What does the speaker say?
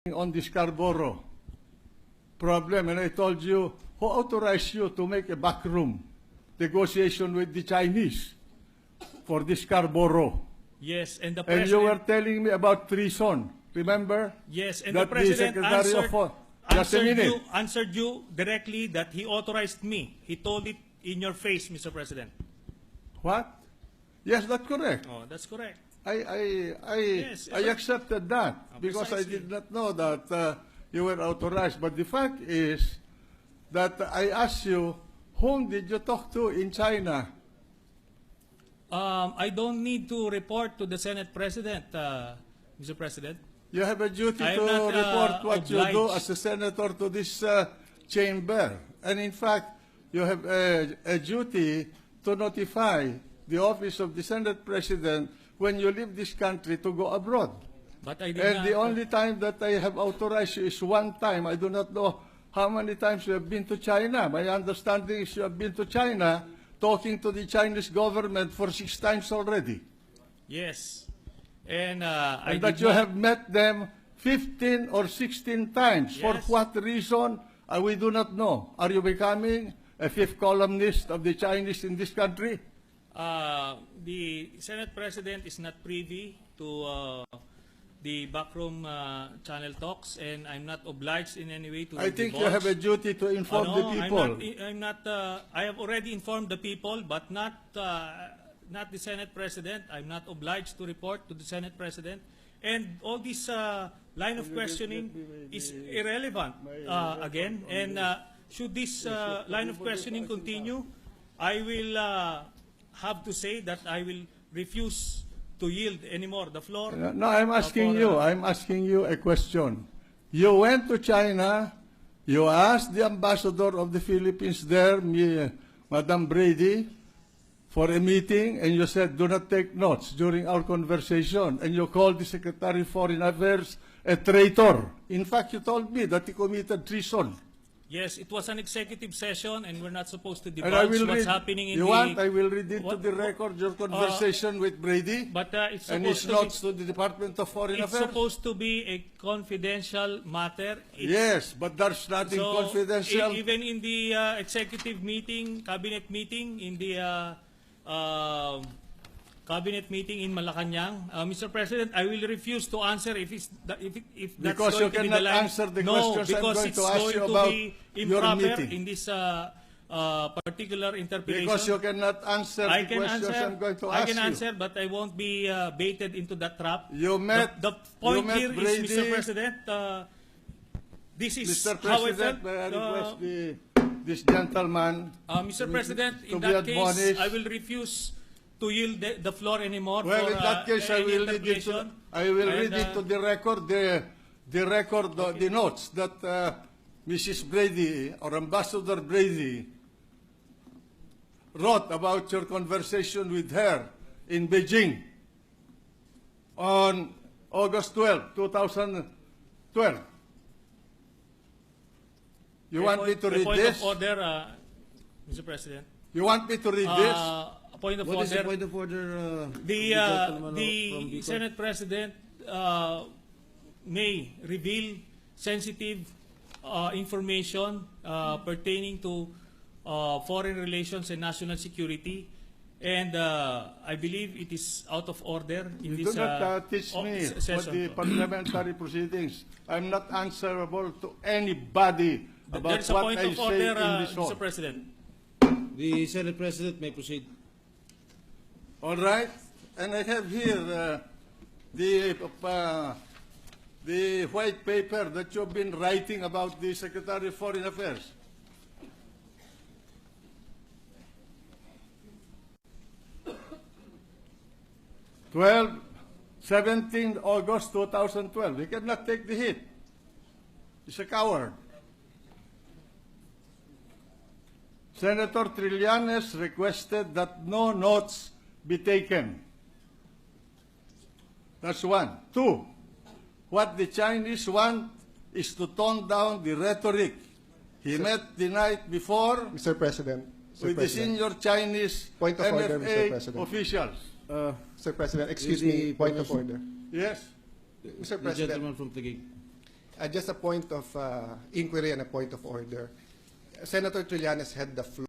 on the Scarborough problem, and I told you, who authorized you to make a backroom negotiation with the Chinese for the Scarborough? Yes, and the And president... you were telling me about treason, remember? Yes, and that the president answered you directly that he authorized me. He told it in your face, Mr. President. What? Yes, that's correct. Oh, that's correct. I accepted that because I did not know that you were authorized. But the fact is that I asked you, whom did you talk to in China? I don't need to report to the Senate President, Mr. President. You have a duty I am to not, report what you do obliged. as a senator to this chamber. And in fact, you have a duty to notify the office of the Senate President when you leave this country to go abroad. But I did And not, the only time that I have authorized you is one time. I do not know how many times you have been to China. My understanding is you have been to China talking to the Chinese government for 6 times already. Yes. And And that you have met them 15 or 16 times. Yes. For what reason? We do not know. Are you becoming a 5th columnist of the Chinese in this country? The Senate President is not privy to the backroom channel talks, and I'm not obliged in any way to I think divulge. you have a duty to inform the people. I have already informed the people, but not the Senate President. I'm not obliged to report to the Senate President. And all this line of questioning is irrelevant again. And should this line of questioning continue, I will have to say that I will refuse to yield anymore the floor. No, I'm asking you a question. You went to China, you asked the ambassador of the Philippines there, Madam Brady, for a meeting, and you said, do not take notes during our conversation. And you called the Secretary of Foreign Affairs a traitor. In fact, you told me that he committed treason. Yes, it was an executive session, and we're not supposed to And I divulge will what's read, happening in you the... want, I will read it to What- the record, your conversation with Brady, But it's and his supposed notes to the Department of Foreign it's Affairs. supposed to be a confidential matter. Yes, but there's nothing confidential. Even in the executive meeting, cabinet meeting, in the cabinet meeting in Malacanang, Mr. President, I will refuse to answer if that's Because going you to be the cannot line. answer the No, questions I'm because going it's to ask going you to about be your improper meeting. in this particular interpretation. Because you cannot answer the questions I'm going to ask I can you. answer, but I won't be baited into that trap. You met, The point you met here Brady. is, Mr. President, this is Mr. how I President, felt. may I request this gentleman Mr. President, to in be that case, admonished. I will refuse to yield the floor anymore. Well, for, in that case, I any will read it to, interpretation. I will And, read it to the record, the notes that Mrs. Brady or Ambassador Brady wrote about your conversation with her in Beijing on August 12, 2012. You want me to read point this? of order, Mr. President. You want me to read this? A point of What is the order. point of order? The from Bicol? Senate President may reveal sensitive information pertaining to foreign relations and national security, and I believe it is out of order in You this do not teach me what session. the parliamentary proceedings. I'm not answerable to anybody about There is a what point I of say order, in this hall. Mr. President. The Senate President may proceed. All right, and I have here the white paper that you've been writing about the Secretary of Foreign Affairs. August 17 2012. He cannot take the hit. He's a coward. Senator Trillanes requested that no notes be taken. That's one. Two, what the Chinese want is to tone down the rhetoric. He met the night before Mr. President. with the senior Chinese Point of order, Mr. MFA President. officials. Mr. President, excuse the me, point of permission. order. Yes. Mr. The President, gentleman from Taguig. Just a point of inquiry and a point of order. Senator Trillanes had the floor.